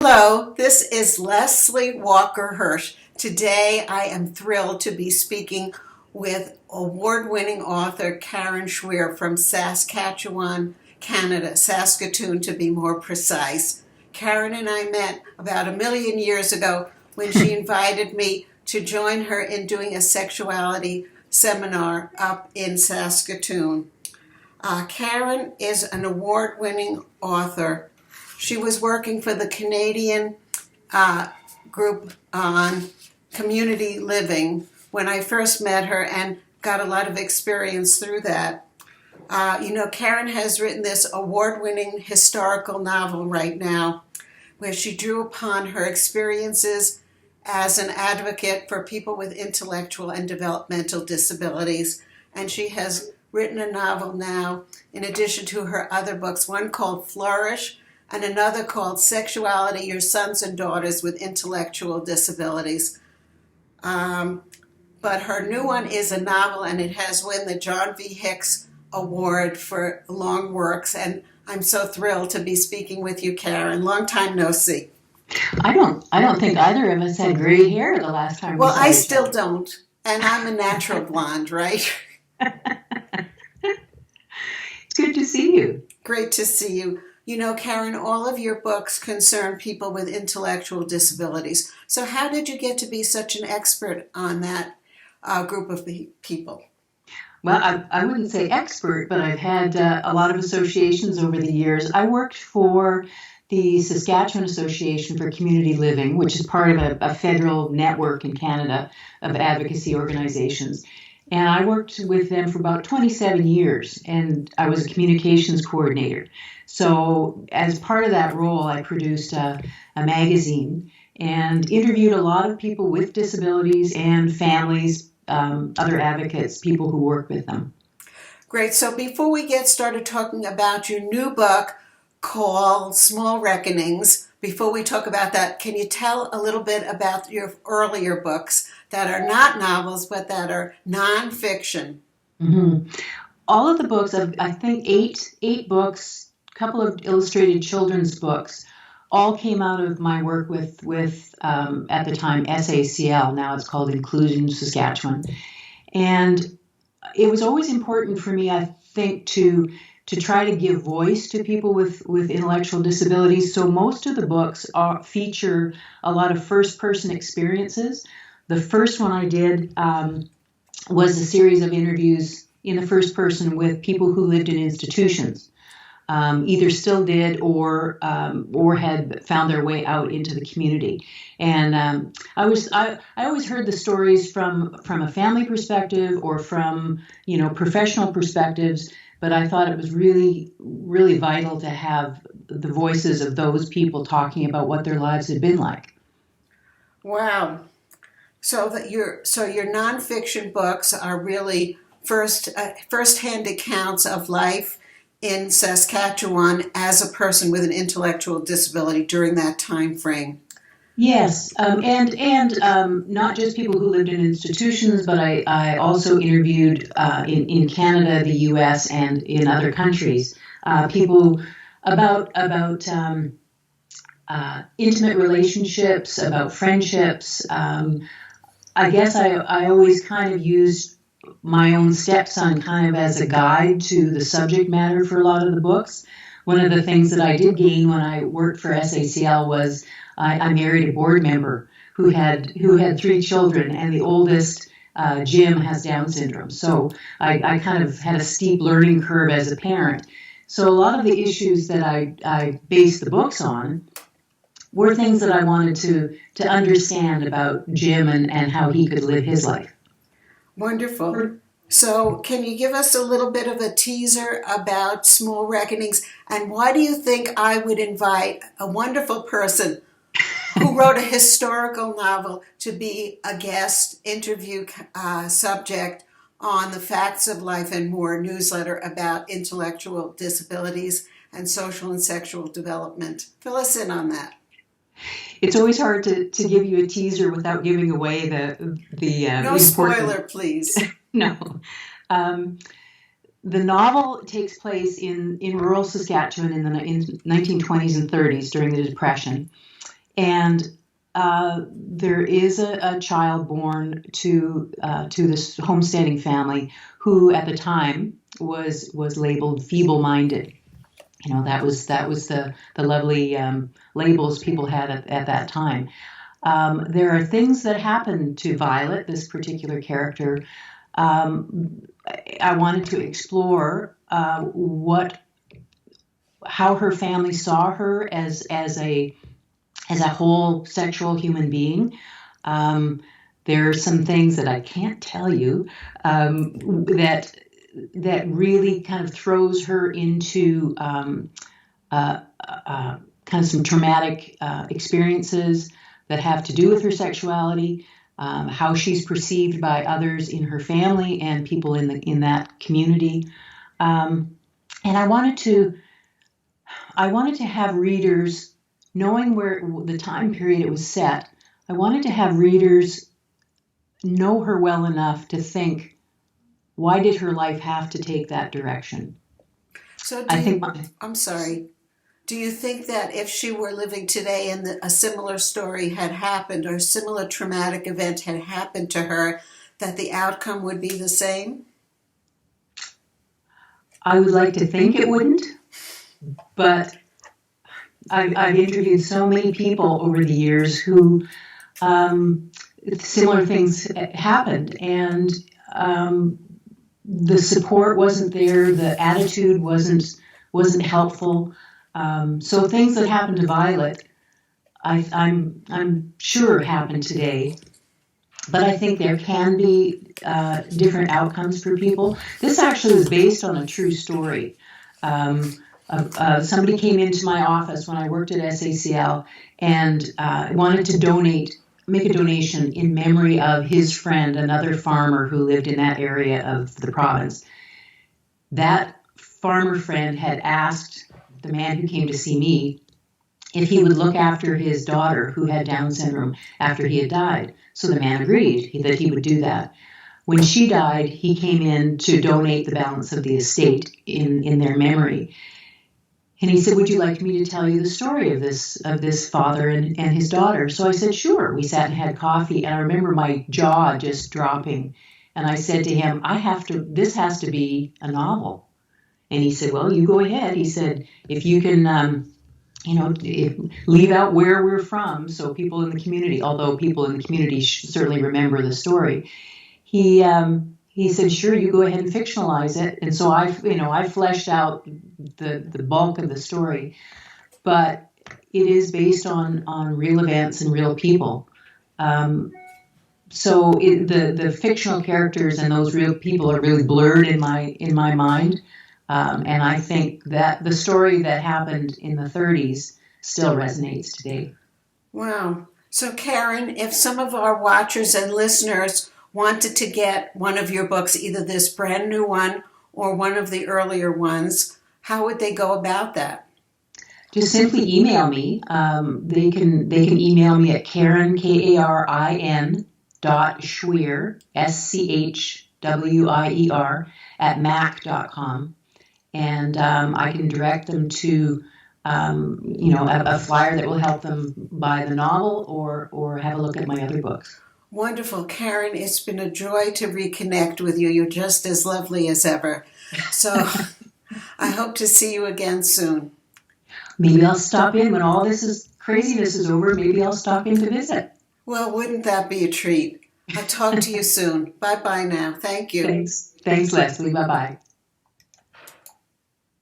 Hello, this is Leslie Walker-Hirsch. Today I am thrilled to be speaking with award-winning author Karin Schwier from Saskatchewan, Canada, Saskatoon to be more precise. Karin and I met about 1,000,000 years ago when she invited me to join her in doing a sexuality seminar up in Saskatoon. Karin is an award-winning author. She was working for the Canadian group on community living when I first met her and got a lot of experience through that. Karin has written this award-winning historical novel right now where she drew upon her experiences as an advocate for people with intellectual and developmental disabilities. And she has written a novel now in addition to her other books, one called Flourish, and another called Sexuality, Your Sons and Daughters with Intellectual Disabilities. But her new one is a novel, and it has won the John V. Hicks Award for long works, and I'm so thrilled to be speaking with you, Karin. Long time no see. I don't think either of us had gray hair the last time. Well, I still don't, and I'm a natural blonde, right? It's good to see you. Great to see you. You know, Karin, all of your books concern people with intellectual disabilities. So how did you get to be such an expert on that group of people? Well, I wouldn't say expert, but I've had a lot of associations over the years. I worked for the Saskatchewan Association for Community Living, which is part of a federal network in Canada of advocacy organizations. And I worked with them for about 27 years, and I was a communications coordinator. So as part of that role, I produced a magazine and interviewed a lot of people with disabilities and families, other advocates, people who work with them. Great. So before we get started talking about your new book called Small Reckonings, before we talk about that, can you tell a little bit about your earlier books that are not novels, but that are nonfiction? Mm-hmm. All of the books, I think eight books, a couple of illustrated children's books, all came out of my work with at the time, SACL. Now it's called Inclusion Saskatchewan. And it was always important for me, I think, to try to give voice to people with intellectual disabilities. So most of the books feature a lot of first-person experiences. The first one I did was a series of interviews in the first person with people who lived in institutions, either still did or had found their way out into the community. And I always heard the stories from a family perspective or from professional perspectives. But I thought it was really, really vital to have the voices of those people talking about what their lives had been like. Wow. So your nonfiction books are really first-hand accounts of life in Saskatchewan as a person with an intellectual disability during that time frame. Yes, and not just people who lived in institutions, but I also interviewed in Canada, the U.S., and in other countries people about intimate relationships, about friendships. I guess I always kind of used my own stepson kind of as a guide to the subject matter for a lot of the books. One of the things that I did gain when I worked for SACL was I married a board member who had 3 children, and the oldest, Jim, has Down syndrome. So I kind of had a steep learning curve as a parent. So a lot of the issues that I based the books on were things that I wanted to understand about Jim and how he could live his life. Wonderful. So can you give us a little bit of a teaser about Small Reckonings, and why do you think I would invite a wonderful person who wrote a historical novel to be a guest interview subject on the Facts of Life and More newsletter about intellectual disabilities and social and sexual development? Fill us in on that. It's always hard to give you a teaser without giving away the no spoiler, please. No. The novel takes place in rural Saskatchewan in the 1920s and 30s during the Depression. And there is a child born to this homesteading family who, at the time, was labeled feeble-minded. That was the lovely labels people had at that time. There are things that happen to Violet, this particular character. I wanted to explore how her family saw her as a whole sexual human being. There are some things that I can't tell you that really kind of throws her into kind of some traumatic experiences that have to do with her sexuality, how she's perceived by others in her family and people in that community. And I wanted to have readers, knowing where the time period it was set, I wanted to have readers know her well enough to think, why did her life have to take that direction? So I'm sorry. Do you think that if she were living today and a similar story had happened or a similar traumatic event had happened to her, that the outcome would be the same? I would like to think it wouldn't, but I've interviewed so many people over the years who similar things happened, and the support wasn't there, the attitude wasn't helpful. So things that happened to Violet, I'm sure happened today, but I think there can be different outcomes for people. This actually was based on a true story. Somebody came into my office when I worked at SACL and wanted to make a donation in memory of his friend, another farmer who lived in that area of the province. That farmer friend had asked the man who came to see me if he would look after his daughter who had Down syndrome after he had died. So the man agreed that he would do that. When she died, he came in to donate the balance of the estate in their memory. And he said, would you like me to tell you the story of this father and his daughter? So I said, sure. We sat and had coffee, and I remember my jaw just dropping. And I said to him, this has to be a novel. And he said, well, you go ahead. He said, if you can, leave out where we're from, so people in the community, although people in the community certainly remember the story, he said, sure, you go ahead and fictionalize it. And so I fleshed out the bulk of the story, but it is based on real events and real people. So the fictional characters and those real people are really blurred in my mind. And I think that the story that happened in the 30s still resonates today. Wow. So Karin, if some of our watchers and listeners wanted to get one of your books, either this brand new one or one of the earlier ones, how would they go about that? Just simply email me. They can email me at Karin, Karin .Schwier, SCHWIER, at mac.com. And I can direct them to, a flyer that will help them buy the novel or have a look at my other books. Wonderful. Karin, it's been a joy to reconnect with you. You're just as lovely as ever. So I hope to see you again soon. Maybe I'll stop in when all this craziness is over. Maybe I'll stop in to visit. Well, wouldn't that be a treat? I'll talk to you soon. Bye-bye now. Thank you. Thanks, Leslie. Bye-bye.